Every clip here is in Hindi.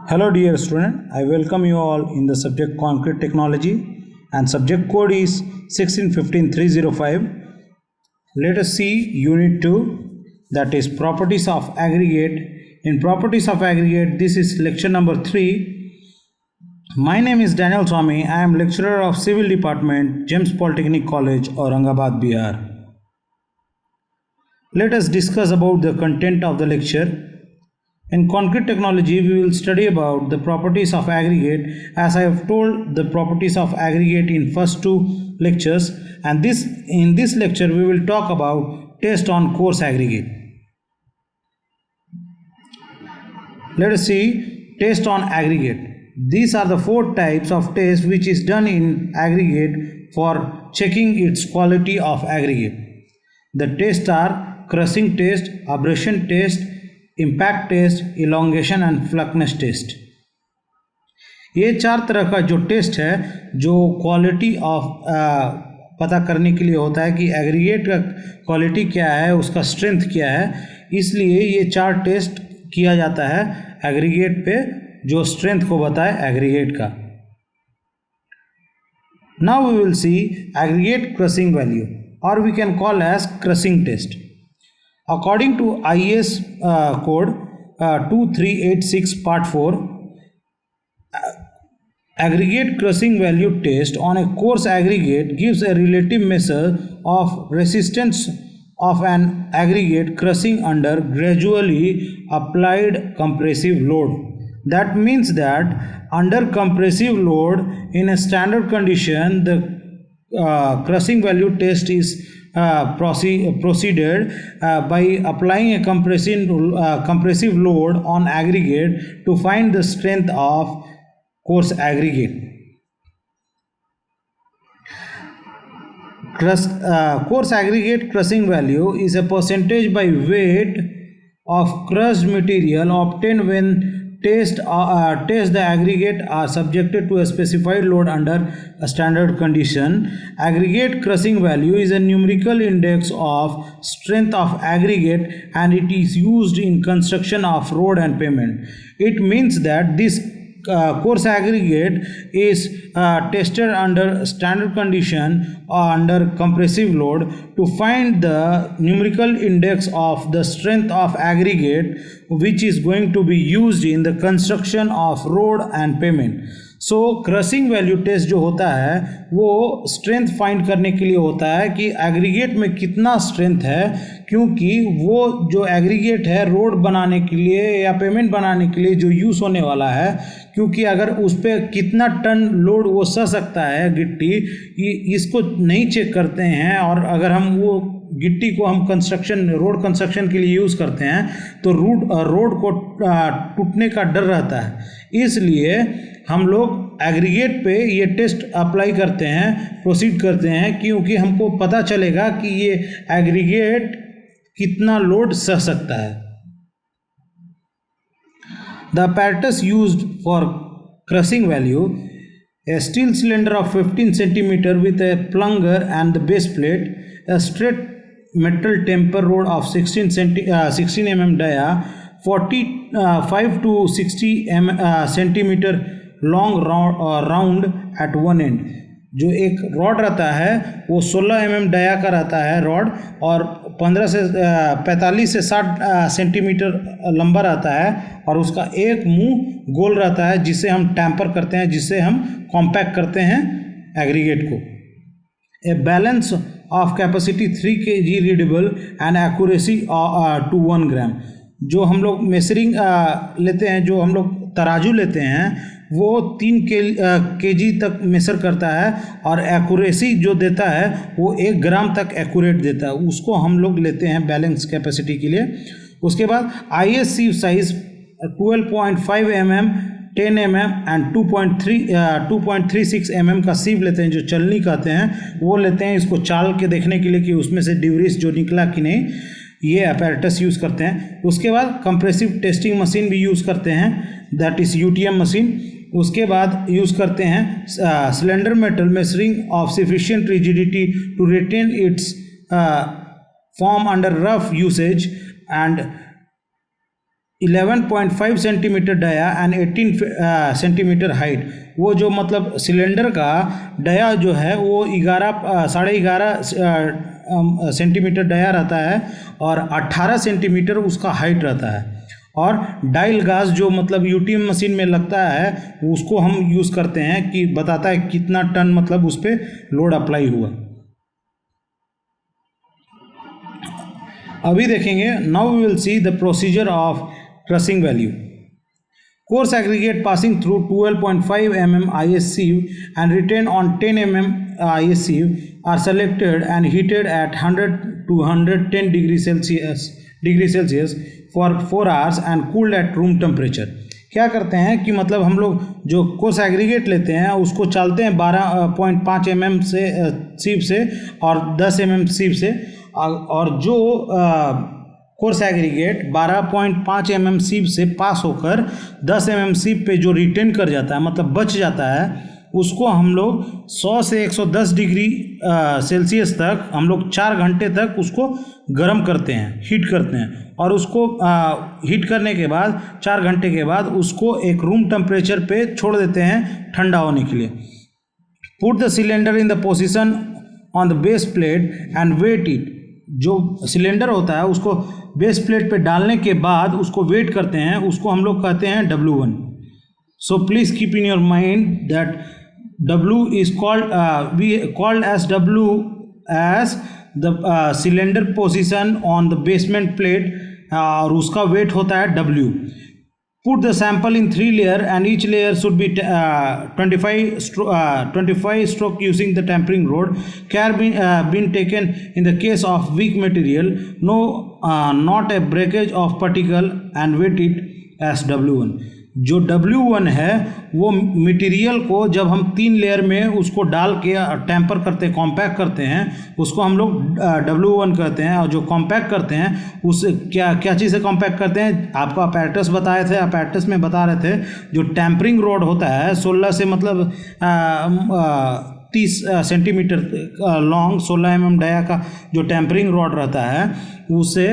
Hello dear student, I welcome you all in the subject concrete technology and subject code is 1615305. Let us see unit 2, that is properties of aggregate. In properties of aggregate, this is lecture number 3. My name is Daniel Swami. I am lecturer of Civil Department, James Polytechnic College, Aurangabad, Bihar. Let us discuss about the content of the lecture. In concrete technology, we will study about the properties of aggregate, as I have told the properties of aggregate in first two lectures, and in this lecture we will talk about test on coarse aggregate. Let us see test on aggregate. These are the 4 types of test which is done in aggregate for checking its quality of aggregate. The tests are crushing test, abrasion test, impact test, elongation and flakiness test. ये 4 तरह का जो टेस्ट है जो क्वालिटी ऑफ पता करने के लिए होता है कि एग्रीगेट का क्वालिटी क्या है, उसका स्ट्रेंथ क्या है, इसलिए ये 4 टेस्ट किया जाता है एग्रीगेट पे जो स्ट्रेंथ को बताए एग्रीगेट का। Now we will see aggregate crushing value और we can call as crushing test. According to IS code 2386 part 4, aggregate crushing value test on a coarse aggregate gives a relative measure of resistance of an aggregate crushing under gradually applied compressive load. That means that under compressive load in a standard condition, the crushing value test is proceeded by applying a compressive load on aggregate to find the strength of coarse aggregate. Coarse aggregate crushing value is a percentage by weight of crushed material obtained when test the aggregate are subjected to a specified load under a standard condition. Aggregate crushing value is a numerical index of strength of aggregate and it is used in construction of road and pavement. It means that this coarse aggregate is tested under standard condition or under compressive load to find the numerical index of the strength of aggregate which is going to be used in the construction of road and pavement. So crushing value test जो होता है वो स्ट्रेंथ फाइंड करने के लिए होता है कि एग्रीगेट में कितना स्ट्रेंथ है, क्योंकि वो जो एग्रीगेट है रोड बनाने के लिए या पेमेंट बनाने के लिए जो यूज़ होने वाला है, क्योंकि अगर उस पर कितना टन लोड वो सह सकता है गिट्टी, इसको नहीं चेक करते हैं। और अगर हम वो गिट्टी को हम रोड कंस्ट्रक्शन के लिए यूज़ करते हैं तो रोड को टूटने का डर रहता है, इसलिए हम लोग एग्रीगेट पे ये टेस्ट अप्लाई करते हैं, प्रोसीड करते हैं, क्योंकि हमको पता चलेगा कि ये एग्रीगेट कितना लोड सह सकता है। The apparatus used for crushing value: a steel cylinder of 15 cm with a plunger and the base plate, a straight metal temper rod of 16 mm dia, 45 to 60 cm long round at one end. जो एक रॉड रहता है वो 16 mm डाया का रहता है रॉड, और 45 से 60 सेंटीमीटर लंबा रहता है, और उसका एक मुंह गोल रहता है जिसे हम टैम्पर करते हैं, जिससे हम कॉम्पैक्ट करते हैं एग्रीगेट को। A balance of capacity 3 kg readable and accuracy to 1 gram. जो हम लोग मेजरिंग लेते हैं, जो हम लोग तराजू लेते हैं, वो 3 kg तक मेजर करता है और एक्यूरेसी जो देता है वो 1 ग्राम तक एक्यूरेट देता है, उसको हम लोग लेते हैं बैलेंस कैपेसिटी के लिए। उसके बाद IS sieve size 12.5 mm, 10 mm and 2.36 mm का सीव लेते हैं, जो चलनी कहते हैं वो लेते हैं, इसको चाल के देखने के लिए कि उसमें से डिब्रिस जो निकला कि नहीं, ये अपैरेटस यूज़ करते हैं। उसके बाद कंप्रेसिव टेस्टिंग मशीन भी यूज़ करते हैं, दैट इज़ UTM मशीन। उसके बाद यूज़ करते हैं cylinder metal measuring of sufficient rigidity to retain its form under rough usage and 11.5 centimetre dia and 18 centimetre height. वो जो मतलब सिलेंडर का डाया जो है वो 11.5 सेंटीमीटर डाया रहता है और 18 सेंटीमीटर उसका हाइट रहता है। और डायल गाज जो मतलब यूटीएम मशीन में लगता है उसको हम यूज़ करते हैं कि बताता है कितना टन मतलब उस पर लोड अप्लाई हुआ। अभी देखेंगे, now we will see the procedure of crushing value. Coarse aggregate passing through 12.5 mm IS sieve and retained on 10 mm IS sieve are selected and heated at 100 to 110 degree Celsius for 4 hours and cooled at room temperature। क्या करते हैं कि मतलब हम लोग जो कोर्स एग्रीगेट लेते हैं उसको चालते हैं 12.5 mm से सीव से और 10 mm सीव से, और जो कोर्स एग्रीगेट 12.5 mm सीप से पास होकर 10 mm सीप पे जो रिटेन कर जाता है मतलब बच जाता है, उसको हम लोग 100 से 110 डिग्री सेल्सियस तक हम लोग 4 घंटे तक उसको गर्म करते हैं, हीट करते हैं। और उसको हीट करने के बाद 4 घंटे के बाद उसको एक रूम टेम्परेचर पे छोड़ देते हैं ठंडा होने के लिए। Put the cylinder in the position on the base plate and weight it. जो सिलेंडर होता है उसको बेस प्लेट पे डालने के बाद उसको वेट करते हैं, उसको हम लोग कहते हैं W1। So please keep in your mind that W is called as W as the cylinder position on the basement plate, और उसका वेट होता है W। Put the sample in 3 layers and each layer should be 25 stroke using the tampering rod. Care been taken in the case of weak material, not a breakage of particle, and weight it as W1। जो W1 है वो मटेरियल को जब हम 3 लेयर में उसको डाल के टेम्पर करते हैं, कॉम्पैक्ट करते हैं, उसको हम लोग W1 कहते हैं। और जो कॉम्पैक्ट करते हैं उस क्या चीज़ से कॉम्पैक्ट करते हैं, आपको अपैरेटस बताए थे, अपैरेटस में बता रहे थे जो टेम्परिंग रोड होता है 16 से मतलब 30 सेंटीमीटर लॉन्ग 16 mm डाया का जो टेम्परिंग रॉड रहता है, उसे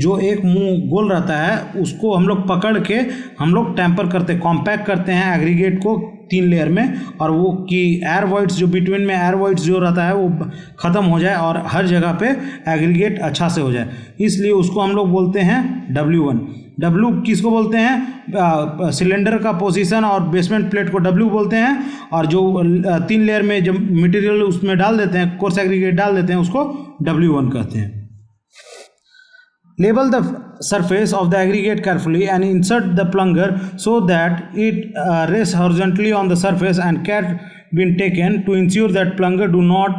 जो एक मुंह गोल रहता है उसको हम लोग पकड़ के हम लोग टेम्पर करते, कॉम्पैक्ट करते हैं एग्रीगेट को 3 लेयर में, और वो कि एयर वॉइड्स जो बिटवीन में एयर वॉइड्स जो रहता है वो ख़त्म हो जाए और हर जगह पे एग्रीगेट अच्छा से हो जाए, इसलिए उसको हम लोग बोलते हैं W1। W किसको बोलते हैं, सिलेंडर का पोजीशन और बेसमेंट प्लेट को W बोलते हैं, और जो 3 लेयर में जो मटेरियल उसमें डाल देते हैं, कोर्स एग्रीगेट डाल देते हैं, उसको W1 कहते हैं। Label the surface of the aggregate carefully and insert the plunger so that it rests horizontally on the surface, and care been taken to ensure that plunger do not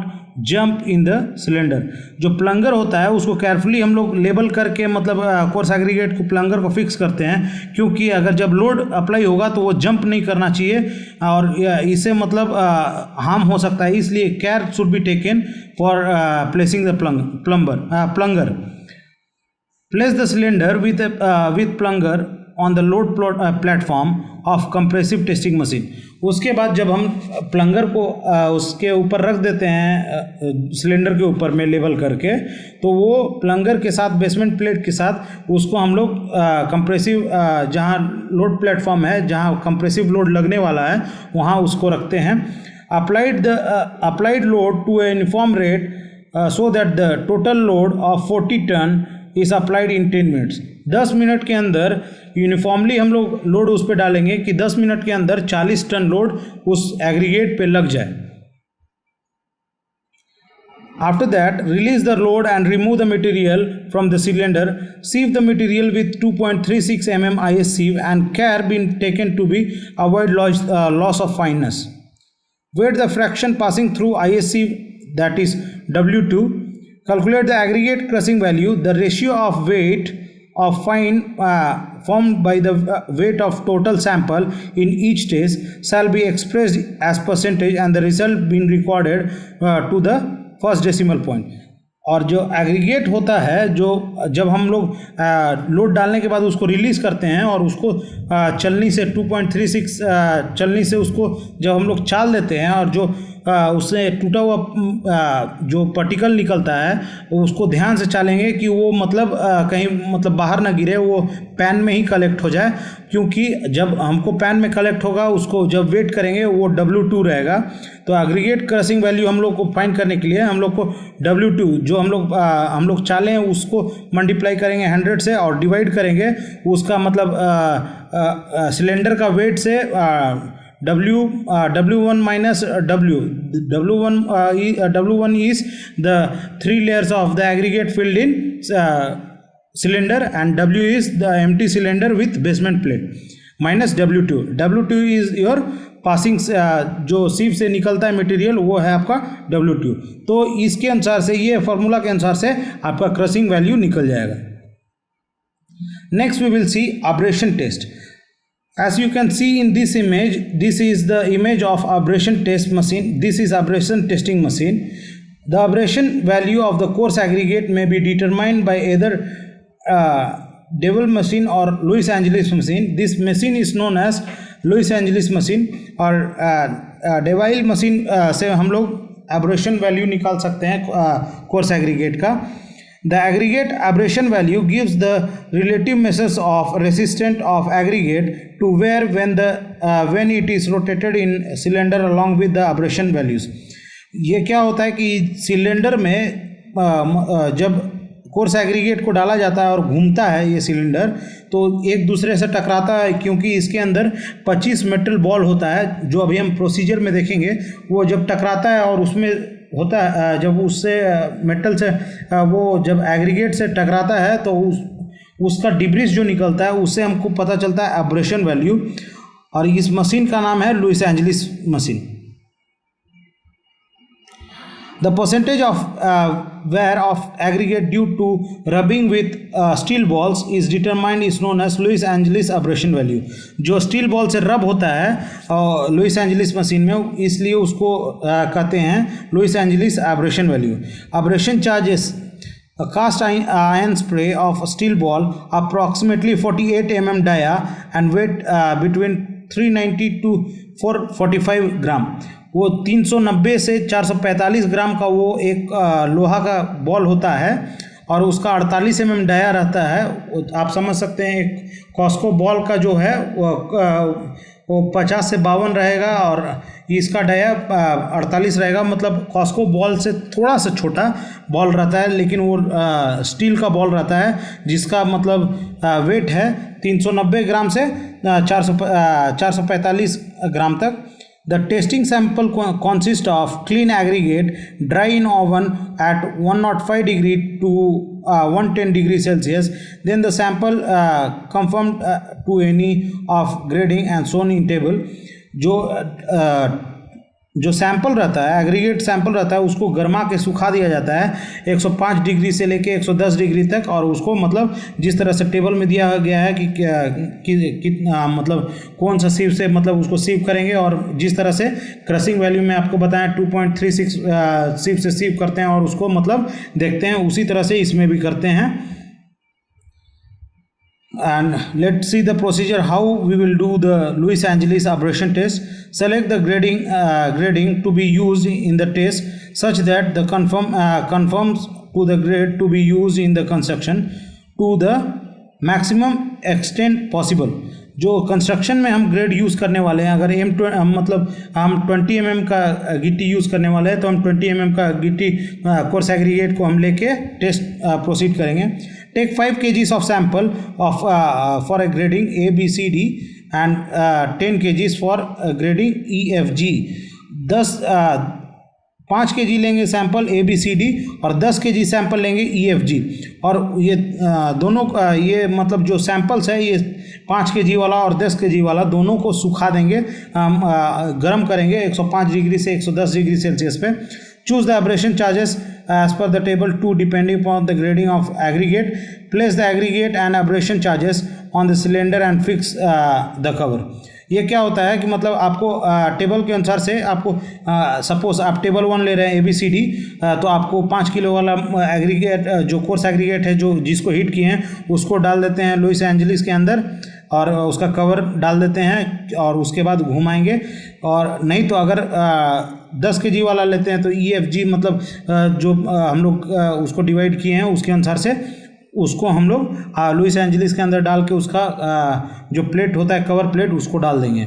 jump in the cylinder। जो प्लंगर होता है उसको केयरफुली हम लोग लेबल करके मतलब कोर्स एग्रीगेट को प्लंगर को फिक्स करते हैं, क्योंकि अगर जब लोड अप्लाई होगा तो वो जंप नहीं करना चाहिए और इसे मतलब हार्म हो सकता है, इसलिए care should be taken for placing the plunger. Place the cylinder with plunger on the load platform of compressive testing machine। उसके बाद जब हम प्लंगर को उसके ऊपर रख देते हैं सिलेंडर के ऊपर में लेवल करके, तो वो प्लंगर के साथ बेसमेंट प्लेट के साथ उसको हम लोग कंप्रेसिव जहाँ लोड प्लेटफॉर्म है, जहाँ कंप्रेसिव लोड लगने वाला है, वहाँ उसको रखते हैं। applied load to a uniform rate so that the total load of 40 ton is applied in 10 minutes। 10 minute के अंदर यूनिफॉर्मली हम लोग लोड उस पर डालेंगे कि 10 मिनट के अंदर 40 टन लोड उस एग्रीगेट पे लग जाए। After that, release the load and remove the material from the cylinder। Sieve the material with 2.36 mm IS sieve and care been taken to be avoid loss of fineness। Weight the fraction passing through IS sieve, that is W2। Calculate the aggregate crushing value। The ratio of weight of fine formed by the weight of total sample in each stage shall be expressed as percentage and the result being recorded to the first decimal point। और जो एग्रीगेट होता है, जो जब हम लोग लोड डालने के बाद उसको रिलीज़ करते हैं और उसको चलनी से 2.36 चलनी से उसको जब हम लोग चाल देते हैं और जो उससे टूटा हुआ जो पार्टिकल निकलता है उसको ध्यान से चालेंगे कि वो मतलब कहीं मतलब बाहर ना गिरे, वो पैन में ही कलेक्ट हो जाए, क्योंकि जब हमको पैन में कलेक्ट होगा उसको जब वेट करेंगे वो W2 रहेगा। तो एग्रीगेट क्रशिंग वैल्यू हम लोग को फाइंड करने के लिए हम लोग को W2 जो हम लोग चाले हैं उसको मल्टीप्लाई करेंगे 100 से और डिवाइड करेंगे उसका मतलब सिलेंडर का वेट से W1 minus W1 is the 3 layers of the aggregate filled in cylinder, and W is the empty cylinder with basement plate minus W2. W2 is your passing जो सीप से निकलता है मटेरियल, वो है आपका W2। तो इसके अनुसार से, ये फॉर्मूला के अनुसार से आपका क्रशिंग वैल्यू निकल जाएगा। Next we will see abrasion test. As you can see in this image, this is the image of abrasion test machine. This is abrasion testing machine. The abrasion value of the coarse aggregate may be determined by either Devil machine or Los Angeles machine. This machine is known as Los Angeles machine, और Devil machine से हम लोग abrasion value निकाल सकते हैं coarse aggregate का। The aggregate abrasion value gives the relative measures of resistance of aggregate to wear when it is rotated in cylinder along with the abrasion values. ये क्या होता है कि सिलेंडर में जब कोर्स एग्रीगेट को डाला जाता है और घूमता है ये सिलेंडर, तो एक दूसरे से टकराता है, क्योंकि इसके अंदर 25 मेटल बॉल होता है, जो अभी हम प्रोसीजर में देखेंगे। वो जब टकराता है और उसमें होता है, जब उससे मेटल से वो जब एग्रीगेट से टकराता है तो उसका डिब्रिस जो निकलता है उससे हमको पता चलता है एब्रेशन वैल्यू, और इस मशीन का नाम है Los Angeles machine. The percentage of wear of aggregate due to rubbing with steel balls is determined is known as Los Angeles abrasion value. जो स्टील बॉल से रब होता है लुइस एंजलिस मशीन में, इसलिए उसको कहते हैं Los Angeles abrasion value. Abrasion charges a cast iron spray of steel ball approximately 48 mm dia and weight between 390 to 445 ग्राम। वो 390 से 445 ग्राम का वो एक लोहा का बॉल होता है, और उसका 48 mm डाया रहता है। आप समझ सकते हैं एक कॉस्को बॉल का जो है वो 50 से 52 रहेगा, और इसका डाया 48 रहेगा। मतलब कॉस्को बॉल से थोड़ा सा छोटा बॉल रहता है, लेकिन वो स्टील का बॉल रहता है, जिसका मतलब वेट है 390 ग्राम से 445 ग्राम तक। The testing sample consists of clean aggregate, dry in oven at 105 degree to 110 degree Celsius. Then the sample conformed to any of grading and shown in table. जो सैंपल रहता है, एग्रीगेट सैंपल रहता है, उसको गर्मा के सुखा दिया जाता है 105 डिग्री से लेके 110 डिग्री तक, और उसको मतलब जिस तरह से टेबल में दिया गया है कि मतलब कौन सा सीव से मतलब उसको सीव करेंगे, और जिस तरह से क्रशिंग वैल्यू में आपको बताया 2.36 सीव से सीव करते हैं और उसको मतलब देखते हैं, उसी तरह से इसमें भी करते हैं। And let's see the procedure how we will do the Los Angeles abrasion test. Select the grading to be used in the test such that the conforms to the grade to be used in the construction to the maximum extent possible. जो कंस्ट्रक्शन में हम ग्रेड यूज़ करने वाले हैं, अगर मतलब हम 20 mm का गिट्टी यूज़ करने वाले हैं, तो हम 20 mm का गिट्टी कोर्स एग्रीगेट को हम लेके टेस्ट प्रोसीड करेंगे। Take 5 kgs of sample of for a grading A B C D and 10 kgs for grading E F G। 5 kg लेंगे sample A B C D और 10 kg सैंपल लेंगे E F G। और ये दोनों ये मतलब जो सैंपल्स है, ये 5 kg वाला और 10 kg वाला दोनों को सुखा देंगे, गर्म करेंगे 105 डिग्री से 110 डिग्री सेल्सियस पे। Choose the abrasion charges as per the table 2 depending upon the grading of aggregate. Place the aggregate and abrasion charges on the cylinder and fix the cover. ये क्या होता है कि मतलब आपको टेबल के अनुसार से आपको सपोज आप टेबल 1 ले रहे हैं ABCD, तो आपको 5 किलो वाला एग्रीगेट जो कोर्स एग्रीगेट है जो जिसको हीट किए हैं उसको डाल देते हैं लुइस एंजलिस के अंदर और उसका कवर डाल देते हैं और उसके बाद घुमाएंगे। और नहीं तो अगर 10 kg वाला लेते हैं तो EFG मतलब जो हम लोग उसको डिवाइड किए हैं उसके अनुसार से उसको हम लोग लुइस एंजलिस के अंदर डाल के उसका जो प्लेट होता है कवर प्लेट उसको डाल देंगे।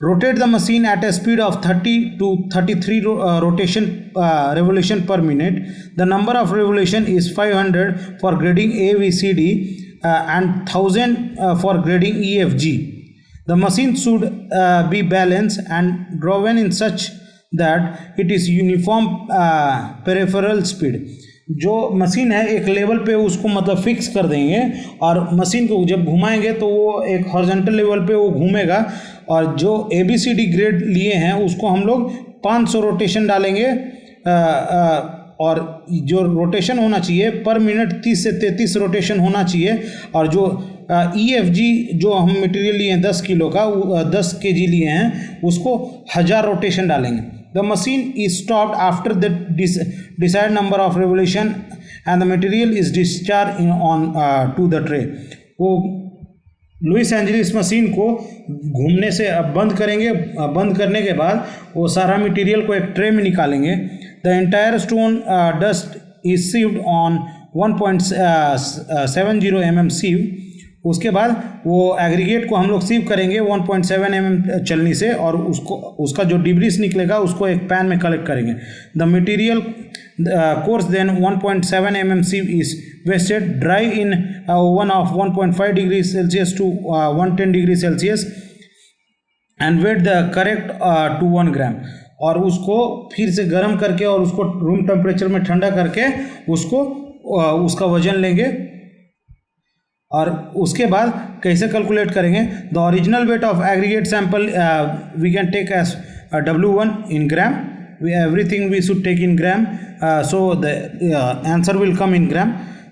Rotate the machine eight A speed of 30 to 33 rotation revolution per minute. The number of revolution is 500 for grading ABCD and 1000 for grading EFG. The machine should be balanced and driven in such that it is uniform peripheral speed. जो मशीन है एक लेवल पे उसको मतलब फिक्स कर देंगे और मशीन को जब घुमाएंगे तो वो एक हॉरिजॉन्टल लेवल पे वो घूमेगा। और जो ABCD ग्रेड लिए हैं उसको हम लोग 500 रोटेशन डालेंगे और जो रोटेशन होना चाहिए पर मिनट 30 से 33 रोटेशन होना चाहिए। और जो EFG जो हम मटेरियल लिए हैं 10 किलो का 10 kg लिए हैं उसको 1000 रोटेशन डालेंगे। The machine is stopped after the desired number of revolution and the material is discharged on to the tray. वो लुइस एंजलिस मशीन को घूमने से अब बंद करेंगे। बंद करने के बाद वो सारा मटेरियल को एक ट्रे में निकालेंगे। The entire stone dust is sieved on 1.70 mm sieve. उसके बाद वो एग्रीगेट को हम लोग सीव करेंगे 1.7 mm चलनी से और उसका जो डिब्रीस निकलेगा उसको एक पैन में कलेक्ट करेंगे। The material coarse than 1.7 mm sieve is wasted dry in oven of 1.5 degrees Celsius to 110 degrees Celsius and weight the correct to 1 gram. और उसको फिर से गर्म करके और उसको रूम टेम्परेचर में ठंडा करके उसको उसका वजन लेंगे। और उसके बाद कैसे कैलकुलेट करेंगे? The original weight of aggregate sample we can take as W1 in gram. Everything we should take in gram so the answer will come in gram.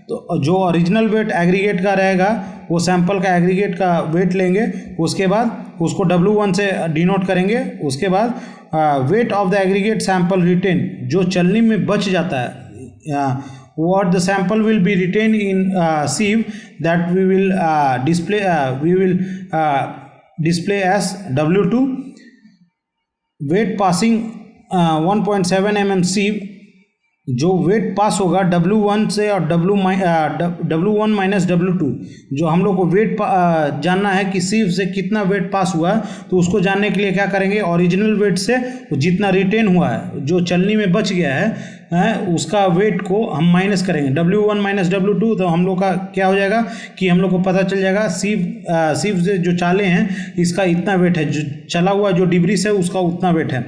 तो जो ओरिजिनल वेट एग्रीगेट का रहेगा वो सैंपल का एग्रीगेट का वेट लेंगे। उसके बाद उसको W1 से डिनोट करेंगे। उसके बाद weight of the aggregate sample retain जो चलनी में बच जाता है what the sample will be retained in sieve that we will display as W2 weight passing 1.7 mm sieve। जो वेट पास होगा W1 से और W1 माइनस W2 जो हम लोग को वेट जानना है कि सीव से कितना वेट पास हुआ तो उसको जानने के लिए क्या करेंगे? ओरिजिनल वेट से जितना रिटेन हुआ है जो चलनी में बच गया है उसका वेट को हम माइनस करेंगे W1 माइनस W2। तो हम लोग का क्या हो जाएगा कि हम लोग को पता चल जाएगा सीव से जो चाले हैं इसका इतना वेट है, जो चला हुआ जो डिब्रीस है उसका उतना वेट है।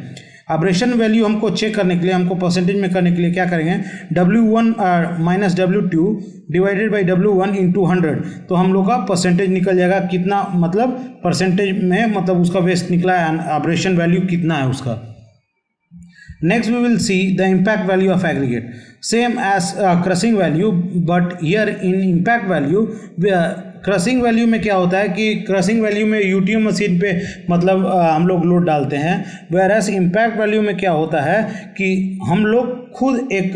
एब्रेशन वैल्यू हमको चेक करने के लिए हमको परसेंटेज में करने के लिए क्या करेंगे? W1 minus W2 divided by W1 into 100। तो हम लोग का परसेंटेज निकल जाएगा कितना, मतलब परसेंटेज में मतलब उसका वेस्ट निकला है, एब्रेशन वैल्यू कितना है उसका। Next we will see the impact value of aggregate same as crushing value but here in impact value. Crushing value में क्या होता है कि क्रशिंग वैल्यू में यूटीएम मशीन पे मतलब हम लोग लोड डालते हैं, वेरएस इम्पैक्ट वैल्यू में क्या होता है कि हम लोग खुद एक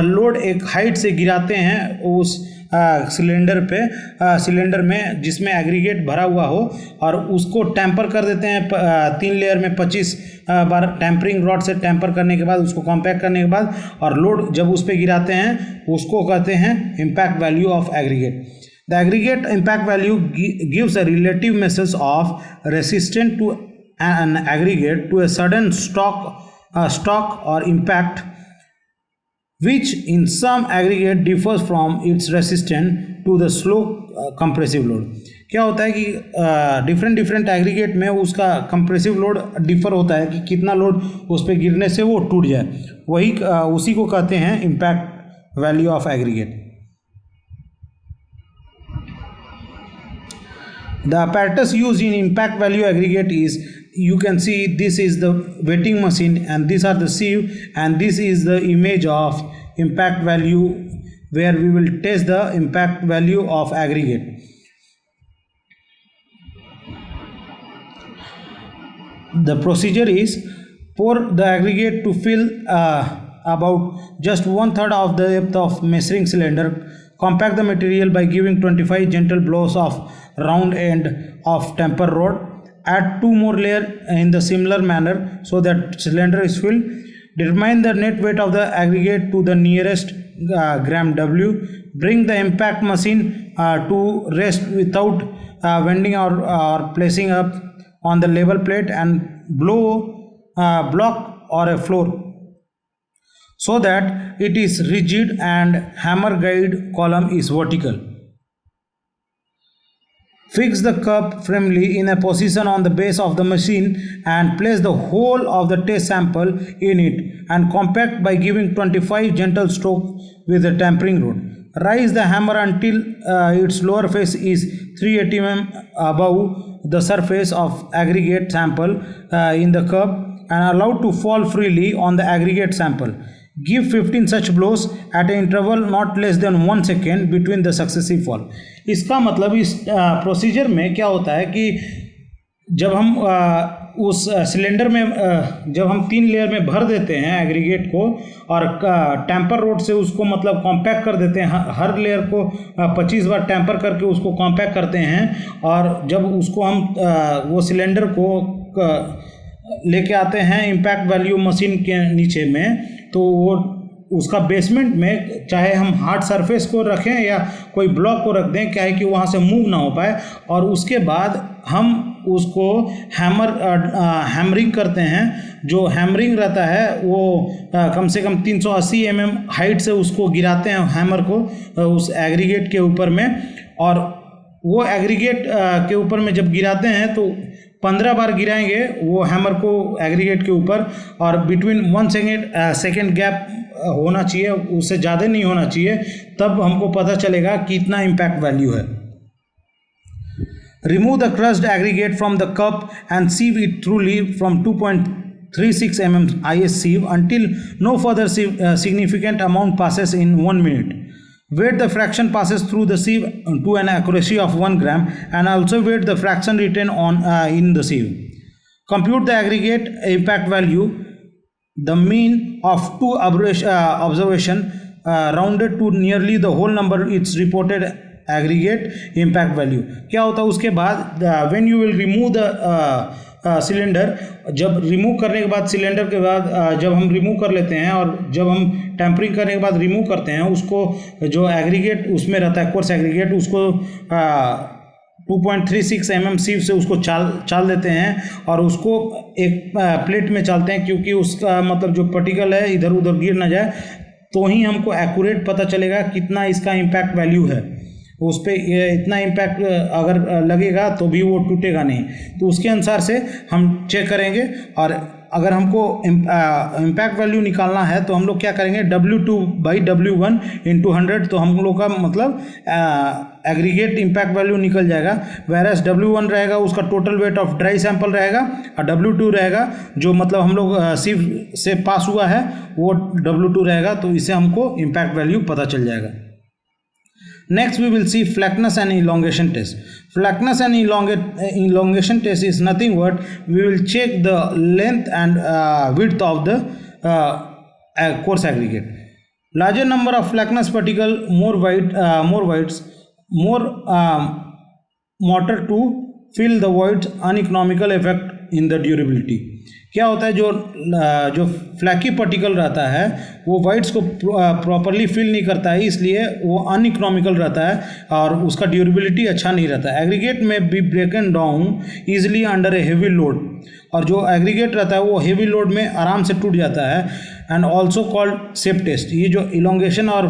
लोड एक हाइट से गिराते हैं उस सिलेंडर में जिसमें एग्रीगेट भरा हुआ हो और उसको टैंपर कर देते हैं 3 लेयर में 25 बार टैंपरिंग रॉड से टैंपर करने के बाद उसको कॉम्पैक्ट करने के बाद और लोड जब उस पर गिराते हैं उसको कहते हैं impact value of aggregate. The aggregate impact value gives a relative measure of resistance to an aggregate to a sudden shock or impact, which in some aggregate differs from its resistance to the slow compressive load। क्या होता है कि डिफरेंट एग्रीगेट में उसका कंप्रेसिव लोड डिफर होता है कि कितना लोड उस पर गिरने से वो टूट जाए, उसी को कहते हैं impact value of aggregate. The apparatus used in impact value aggregate is, you can see this is the wetting machine and these are the sieve and this is the image of impact value where we will test the impact value of aggregate. The procedure is pour the aggregate to fill about just 1/3 of the depth of measuring cylinder. Compact the material by giving 25 gentle blows of round end of temper rod. Add 2 more layers in the similar manner so that cylinder is filled. Determine the net weight of the aggregate to the nearest gram W. Bring the impact machine to rest without bending or placing up on the level plate and block or a floor so that it is rigid and hammer guide column is vertical. Fix the cup firmly in a position on the base of the machine and place the whole of the test sample in it and compact by giving 25 gentle strokes with a tempering rod. Raise the hammer until its lower face is 380 mm above the surface of aggregate sample in the cup and allow to fall freely on the aggregate sample. Give 15 such blows at an interval not less than 1 second between the successive fall. इसका मतलब इस प्रोसीजर में क्या होता है कि जब हम उस सिलेंडर में जब हम 3 लेयर में भर देते हैं एग्रीगेट को और टेम्पर रोड से उसको मतलब कॉम्पैक्ट कर देते हैं, हर लेयर को 25 बार टेम्पर करके उसको कॉम्पैक्ट करते हैं और जब उसको हम वो सिलेंडर को लेके आते हैं इम्पैक्ट वैल्यू मशीन के नीचे में, तो वो उसका बेसमेंट में चाहे हम हार्ड सरफेस को रखें या कोई ब्लॉक को रख दें, क्या है कि वहाँ से मूव ना हो पाए, और उसके बाद हम उसको हैमरिंग करते हैं। जो हैमरिंग रहता है वो कम से कम 380 mm हाइट से उसको गिराते हैं हैमर को उस एग्रीगेट के ऊपर में, और वो एग्रीगेट के ऊपर में जब गिराते हैं तो 15 बार गिराएंगे वो हैमर को एग्रीगेट के ऊपर, और बिटवीन 1 सेकेंड गैप होना चाहिए, उससे ज़्यादा नहीं होना चाहिए, तब हमको पता चलेगा कि इतना इम्पैक्ट वैल्यू है। Remove the crushed aggregate from the cup and sieve it thoroughly from 2.36 mm IS sieve until no further significant amount passes in 1 minute. Weight the fraction passes through the sieve to an accuracy of 1 gram and also weight the fraction written on in the sieve. Compute the aggregate impact value. The mean of 2 observation rounded to nearly the whole number its reported aggregate impact value. क्या होता है उसके बाद when you will remove the cylinder, जब रिमूव करने के बाद सिलेंडर के बाद जब हम रिमूव कर लेते हैं और जब हम टेम्परिंग करने के बाद रिमूव करते हैं, उसको जो एग्रीगेट उसमें रहता है कोर्स एग्रीगेट, उसको 2.36 mm सीव से उसको चाल देते हैं और उसको एक प्लेट में चालते हैं, क्योंकि उसका मतलब जो पार्टिकल है इधर उधर गिर ना जाए, तो ही हमको एक्यूरेट पता चलेगा कितना इसका इम्पैक्ट वैल्यू है। उस पर इतना इम्पैक्ट अगर लगेगा तो भी वो टूटेगा नहीं, तो उसके अनुसार से हम चेक करेंगे। और अगर हमको इम्पैक्ट वैल्यू निकालना है तो हम लोग क्या करेंगे, W2/W1 × 100, तो हम लोग का मतलब एग्रीगेट इम्पैक्ट वैल्यू निकल जाएगा। वेरएस W1 रहेगा उसका total weight of dry sample रहेगा, और W2 रहेगा जो मतलब हम लोग सिर्फ से पास हुआ है वो W2 रहेगा, तो इससे हमको इम्पैक्ट वैल्यू पता चल जाएगा। Next we will see flatness and elongation test. Flatness and elongation test is nothing but we will check the length and width of the coarse aggregate. Larger number of flatness particle, more voids, more mortar to fill the voids, uneconomical effect in the durability. क्या होता है, जो फ्लैकी पार्टिकल रहता है वो वाइड्स को प्रॉपरली फिल नहीं करता है, इसलिए वो अनइकोनॉमिकल रहता है और उसका ड्यूरेबिलिटी अच्छा नहीं रहता है। एग्रीगेट में be broken down easily under a heavy load, और जो एग्रीगेट रहता है वो हेवी लोड में आराम से टूट जाता है। And also called shape test. ये जो इलोंगेशन और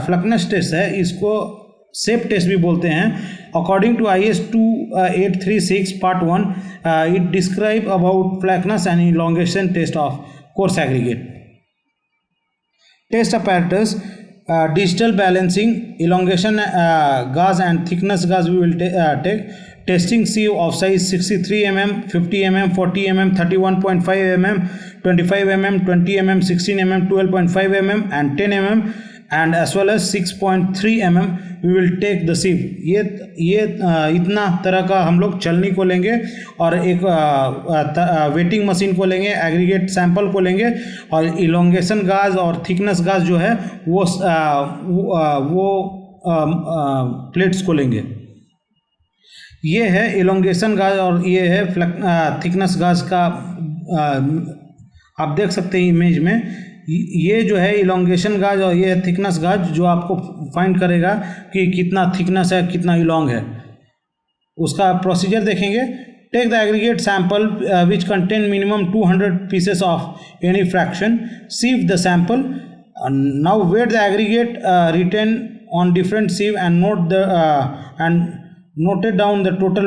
फ्लकनेस टेस्ट है इसको सेप टेस्ट भी बोलते हैं। According to IS 2836 Part 1 it describe about flatness and elongation test of coarse aggregate. Test apparatus, digital balancing, elongation gauge and thickness gauge we will take. Testing sieve of size 63 mm, 50 mm, 40 mm, 31.5 mm, 25 mm, 20 mm, 16 mm, 12.5 mm and 10 mm, and as well as 6.3 mm we will take the sieve. ये इतना तरह का हम लोग छलनी को लेंगे और एक वेटिंग मशीन को लेंगे, एग्रीगेट सैंपल को लेंगे और इलोंगेशन गाज और थिकनेस गाज जो है वो प्लेट्स को लेंगे. ये है इलोंगेशन गाज और ये है थिकनेस गाज का. आप देख सकते हैं इमेज में, ये जो है इलोंगेशन गाज और ये है थिकनेस गाज जो आपको फाइंड करेगा कि कितना थिकनेस है, कितना इलोंग है. उसका प्रोसीजर देखेंगे. Take the aggregate sample which contain minimum 200 pieces of any fraction. Sieve the sample. Now weigh the aggregate retain on different sieve and noted down the total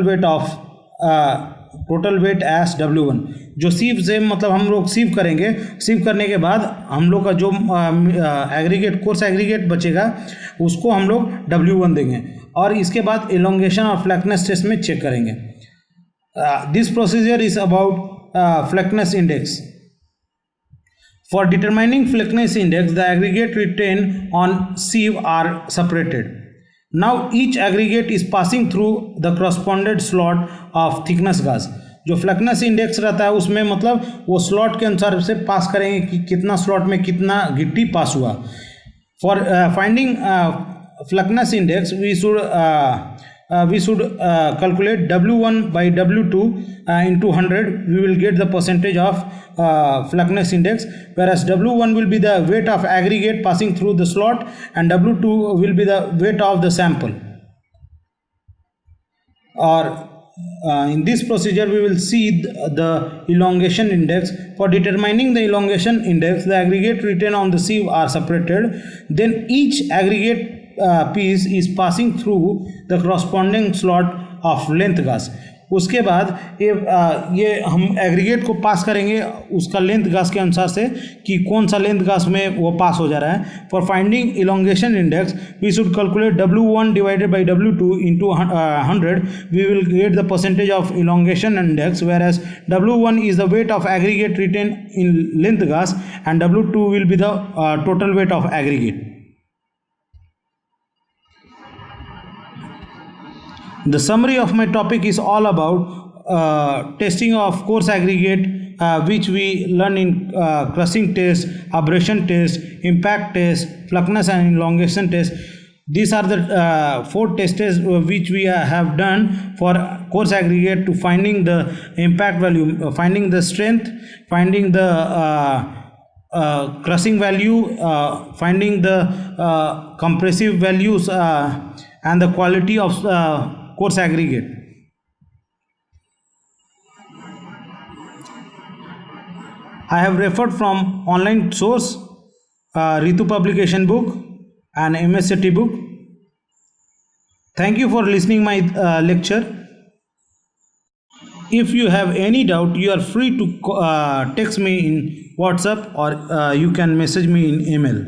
weight as W1. जो सीव से मतलब हम लोग सीव करेंगे, सीव करने के बाद हम लोग का जो एग्रीगेट कोर्स एग्रीगेट बचेगा उसको हम लोग W1 देंगे और इसके बाद एलोंगेशन और फ्लैटनेस टेस्ट में चेक करेंगे. This procedure is about flatness index. For determining flatness index the aggregate retain on sieve are separated. Now each aggregate is passing through the corresponding slot of thickness gauge. जो फ्लैटनेस इंडेक्स रहता है उसमें मतलब वो स्लॉट के अनुसार से पास करेंगे कि कितना स्लॉट में कितना गिट्टी पास हुआ. For finding flatness index we should calculate W1 by W2 into 100. We will get the percentage of flatness index, whereas W1 will be the weight of aggregate passing through the slot and W2 will be the weight of the sample. Or in this procedure we will see the elongation index. For determining the elongation index, the aggregate written on the sieve are separated. Then each aggregate piece is passing through the corresponding slot of length gauge. उसके बाद ये हम एग्रीगेट को पास करेंगे उसका लेंथ गाज के अनुसार से कि कौन सा लेंथ गाज में वो पास हो जा रहा है. For finding elongation index we should calculate W1 divided by W2 into 100. We will get the percentage of elongation index, where as W1 is the weight of aggregate retain in length gauge and W2 will be the total weight of aggregate. The summary of my topic is all about testing of coarse aggregate, which we learn in crushing test, abrasion test, impact test, fluxness and elongation test. These are the 4 tests which we have done for coarse aggregate to finding the impact value, finding the strength, finding the crushing value, finding the compressive values and the quality of coarse aggregate. I have referred from online source, Ritu publication book and MSCT book. Thank you for listening my lecture. If you have any doubt, you are free to text me in WhatsApp or you can message me in email.